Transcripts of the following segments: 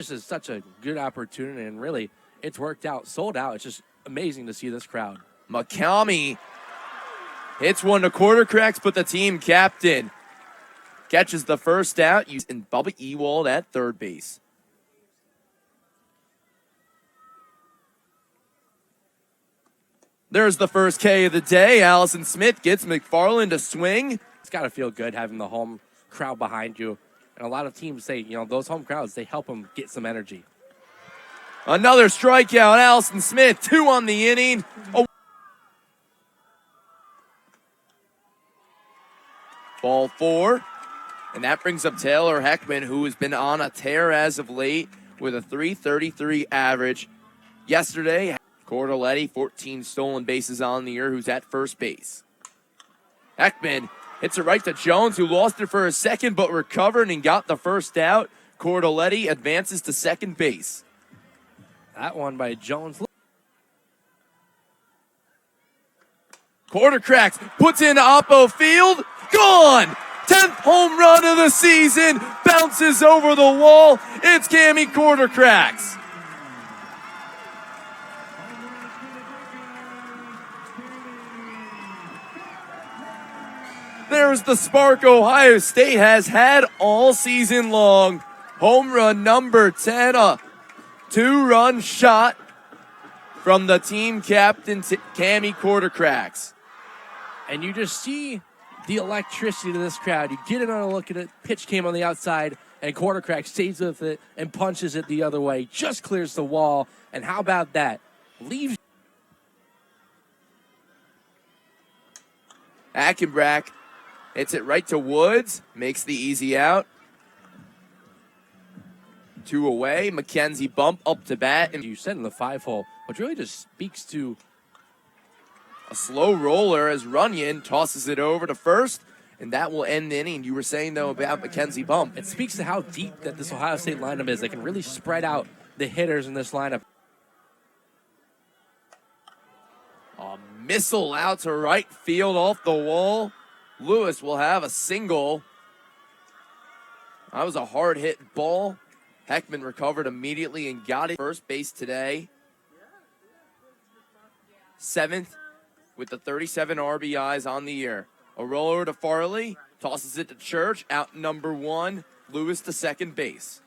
This is such a good opportunity, and really, it's worked out, sold out. It's just amazing to see this crowd. McCamey hits one to quarter cracks, but the team captain catches the first out. And Bubba Ewald at third base. There's the first K of the day. Allison Smith gets McFarland to swing. It's got to feel good having the home crowd behind you. And a lot of teams say, those home crowds, they help them get some energy. Another strikeout. Allison Smith, 2 on the inning. Ball 4. And that brings up Taylor Heckman, who has been on a tear as of late with a .333 average. Yesterday, Cordelletti, 14 stolen bases on the year, who's at first base. Heckman hits it right to Jones, who lost it for a second, but recovered and got the first out. Cordelletti advances to second base. That one by Jones. Quarter cracks, puts in Oppo Field, gone! 10th home run of the season, bounces over the wall. It's Cammy Quarter cracks. There's the spark Ohio State has had all season long. Home run number 10, a 2-run shot from the team captain, Cammy Quarter cracks. And you just see the electricity to this crowd. You get it on a look at it. Pitch came on the outside, and Quarter crack stays with it and punches it the other way. Just clears the wall. And how about that? Leaves. Ackenbrack hits it right to Woods. Makes the easy out. 2 away. McKenzie bump up to bat. And you said in the 5-hole, which really just speaks to a slow roller as Runyon tosses it over to first, and that will end the inning. You were saying, though, about McKenzie bump. It speaks to how deep that this Ohio State lineup is. They can really spread out the hitters in this lineup. A missile out to right field off the wall. Lewis will have a single. That was a hard-hit ball. Heckman recovered immediately and got it first base today. 7th with the 37 RBIs on the year. A roller to Farley, tosses it to Church, out number 1. Lewis to second base.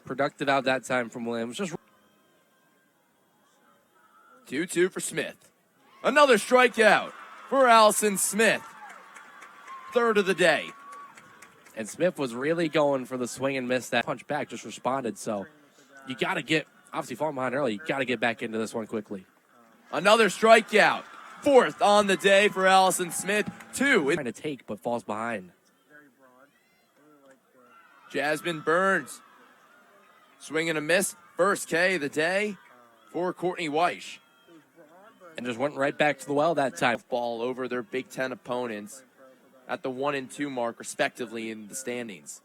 Productive out that time from Williams. Just 2-2 for Smith. Another strikeout for Allison Smith. 3rd of the day. And Smith was really going for the swing and miss. That punch back just responded. So you got to get, obviously falling behind early, you got to get back into this one quickly. Another strikeout. 4th on the day for Allison Smith. 2. Trying to take, but falls behind. Jasmine Burns. Swing and a miss. First K of the day for Courtney Weish. And just went right back to the well that time. Ball over their Big Ten opponents at the 1 and 2 mark, respectively, in the standings.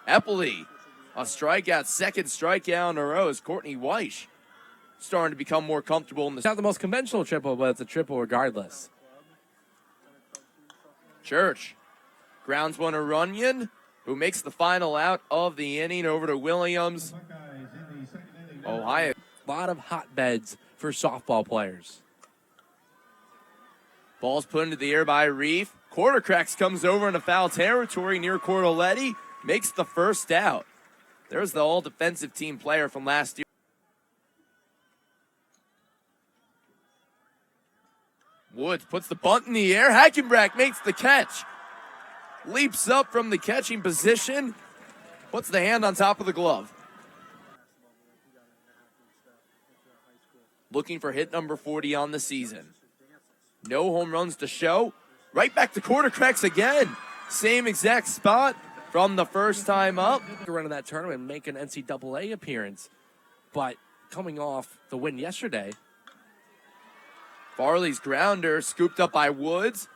Eppley, a strikeout, 2nd strikeout in a row as Courtney Weish starting to become more comfortable in the. It's not the most conventional triple, but it's a triple regardless. Church grounds one to Runyon, who makes the final out of the inning over to Williams. Ohio. A lot of hotbeds for softball players. Ball's put into the air by Reef. Quarter cracks comes over into foul territory near Cordelletti. Makes the first out. There's the all-defensive team player from last year. Woods puts the bunt in the air. Hackenbrack makes the catch. Leaps up from the catching position. Puts the hand on top of the glove. Looking for hit number 40 on the season. No home runs to show. Right back to Quarter cracks again. Same exact spot from the first time up. Run of that tournament and make an NCAA appearance. But coming off the win yesterday. Farley's grounder scooped up by Woods.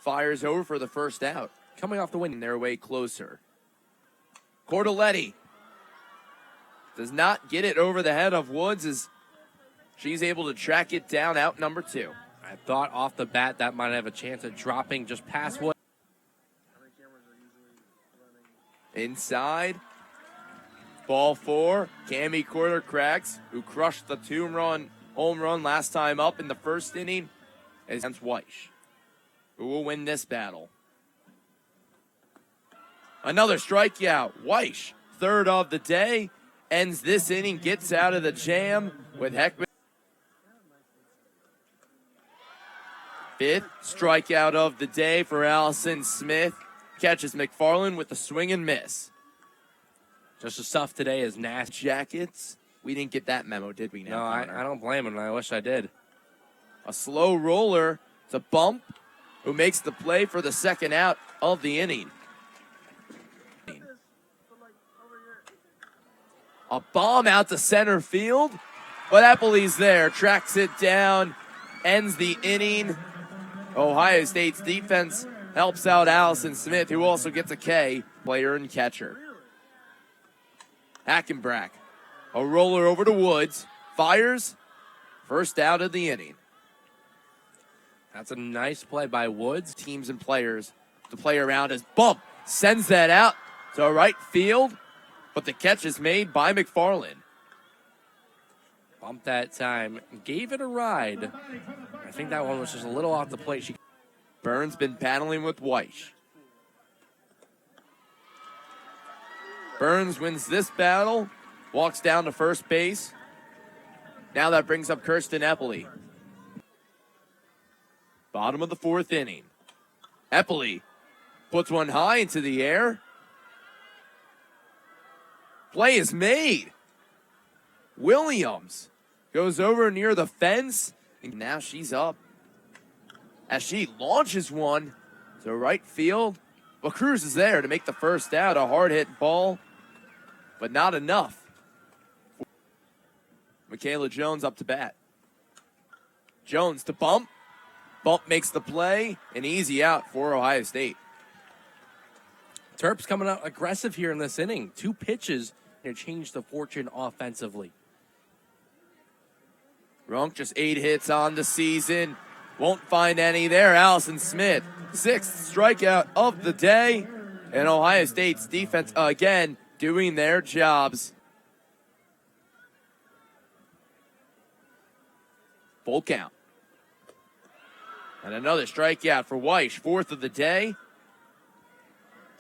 Fires over for the first out. Coming off the win. Their way closer. Cordelletti does not get it over the head of Woods as she's able to track it down out number 2. I thought off the bat that might have a chance of dropping just past Woods. Inside. Ball 4, Cammy Quartercracks, who crushed the 2-run home run last time up in the first inning, is against Weish, who will win this battle. Another strikeout. Weish, third of the day, ends this inning, gets out of the jam with Heckman. Fifth strikeout of the day for Allison Smith. Catches McFarland with a swing and miss. Just the stuff today is nasty. Jackets. We didn't get that memo, did we? Now, No, I don't blame him. I wish I did. A slow roller to Bump, who makes the play for the second out of the inning. A bomb out to center field, but Eppley's there, tracks it down, ends the inning. Ohio State's defense helps out Allison Smith, who also gets a K, player and catcher. Hackenbrack, a roller over to Woods, fires, first out of the inning. That's a nice play by Woods. Teams and players to play around as Bump sends that out to right field, but the catch is made by McFarland. Bumped that time, gave it a ride. I think that one was just a little off the plate. Burns been battling with Weish. Burns wins this battle, walks down to first base. Now that brings up Kirsten Eppley. Bottom of the fourth inning. Eppley puts one high into the air. Play is made. Williams goes over near the fence, and now she's up as she launches one to right field. But Cruz is there to make the first out. A hard-hit ball, but not enough. Michaela Jones up to bat. Jones to Bump. Bump makes the play. An easy out for Ohio State. Terps coming out aggressive here in this inning. 2 pitches to change the fortune offensively. Runk just 8 hits on the season. Won't find any there. Allison Smith, 6th strikeout of the day. And Ohio State's defense again doing their jobs. Full count. And another strikeout for Weish, 4th of the day.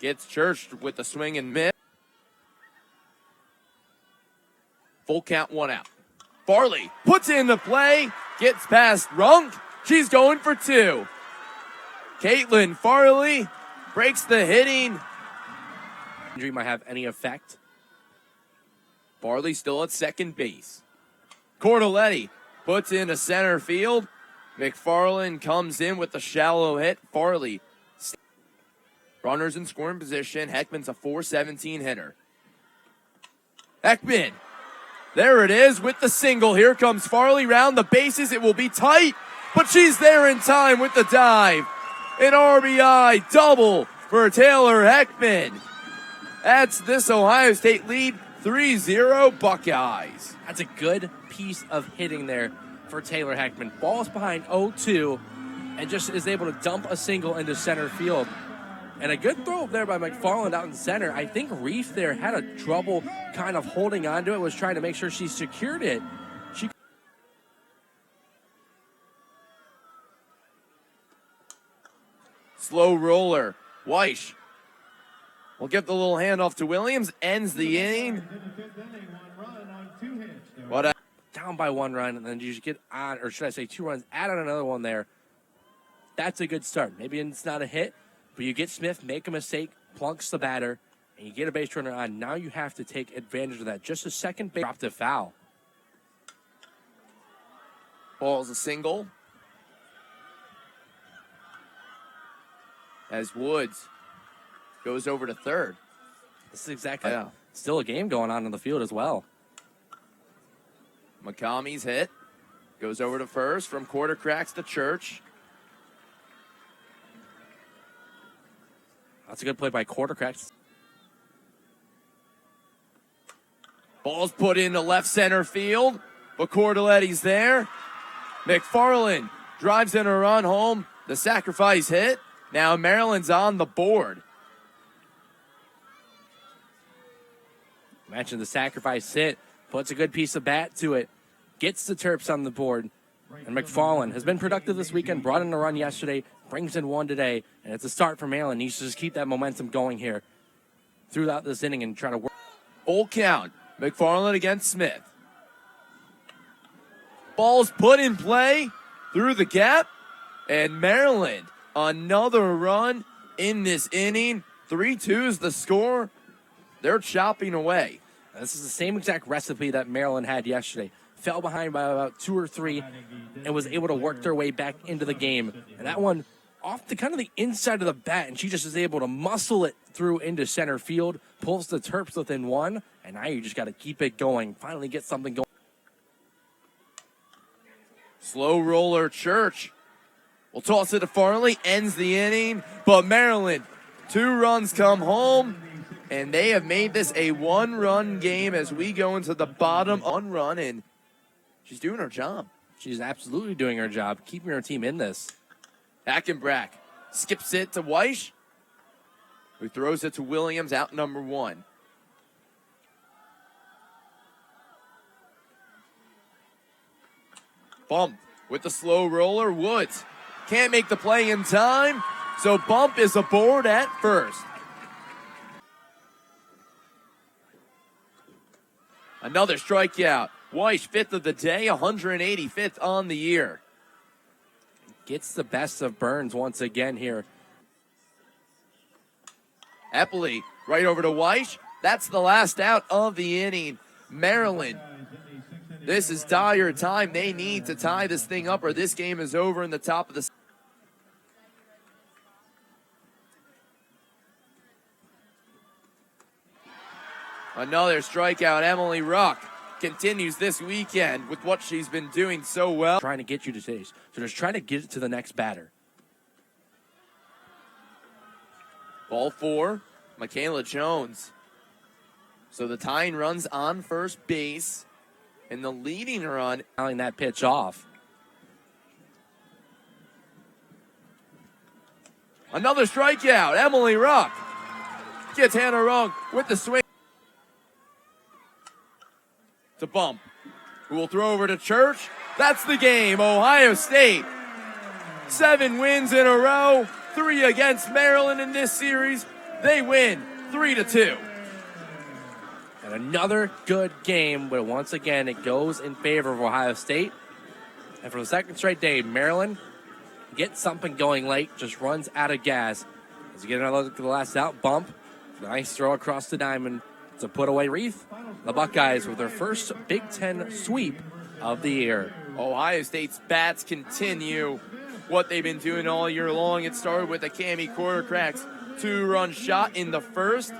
Gets churched with the swing and miss. Full count, 1 out. Farley puts in the play, gets past Runk. She's going for 2. Caitlin Farley breaks the hitting. Injury might have any effect. Farley still at second base. Cordelletti puts in a center field. McFarland comes in with the shallow hit. Farley. Runners in scoring position. Heckman's a .417 hitter. Heckman. There it is with the single. Here comes Farley round the bases. It will be tight, but she's there in time with the dive. An RBI double for Taylor Heckman. That's this Ohio State lead, 3-0 Buckeyes. That's a good piece of hitting there for Taylor Heckman. Ball's behind 0-2 and just is able to dump a single into center field. And a good throw up there by McFarland out in center. I think Reef there had a trouble kind of holding on to it, was trying to make sure she secured it. Slow roller. Weish will give the little handoff to Williams. Ends the inning. What down by 1 run, and then you just get on, or should I say 2 runs, add on another one there. That's a good start. Maybe it's not a hit, but you get Smith, make a mistake, plunks the batter, and you get a base runner on. Now you have to take advantage of that. Just a second base, dropped a foul. Ball's a single. As Woods goes over to third. This is exactly still a game going on in the field as well. McCommy's hit. Goes over to first from Quartercracks to Church. That's a good play by Quartercracks. Ball's put into left center field, but Cordelletti's there. McFarland drives in a run home. The sacrifice hit. Now Maryland's on the board. Mentioned the sacrifice hit, puts a good piece of bat to it, gets the Terps on the board. And McFarland has been productive this weekend, brought in a run yesterday, brings in one today, and it's a start for Maryland. Needs to just keep that momentum going here throughout this inning and try to work. Full count. McFarland against Smith. Ball's put in play through the gap, and Maryland, another run in this inning. 3-2 is the score. They're chopping away. This is the same exact recipe that Maryland had yesterday. Fell behind by about 2 or 3 and was able to work their way back into the game. And that one off the kind of the inside of the bat, and she just is able to muscle it through into center field, pulls the Terps within 1, and now you just got to keep it going. Finally get something going. Slow roller Church will toss it to Farley, ends the inning, but Maryland, 2 runs come home. And they have made this a 1-run game as we go into the bottom. 1 run, and she's doing her job. She's absolutely doing her job, keeping her team in this. Hackenbrack skips it to Weish, who throws it to Williams, out number 1. Bump with the slow roller. Woods can't make the play in time, so Bump is aboard at first. Another strikeout. Weish, 5th of the day, 185th on the year. Gets the best of Burns once again here. Eppley right over to Weish. That's the last out of the inning. Maryland, this is dire time. They need to tie this thing up or this game is over in the top of the... Another strikeout. Emily Ruck continues this weekend with what she's been doing so well. Trying to get you to chase. So just trying to get it to the next batter. Ball 4, Michaela Jones. So the tying run's on first base, and the leading run... Fouling that pitch off. Another strikeout. Emily Ruck gets Hannah Rugg with the swing. To Bump, who will throw over to Church. That's the game. Ohio State, 7 wins in a row, 3 against Maryland in this series. They win 3-2. And another good game, but once again, it goes in favor of Ohio State. And for the second straight day, Maryland gets something going late, just runs out of gas. As you get another look at the last out, Bump, nice throw across the diamond to put away Reef. The Buckeyes with their first Big Ten sweep of the year. Ohio State's bats continue what they've been doing all year long. It started with a Cami Quartercracks 2-run shot in the first.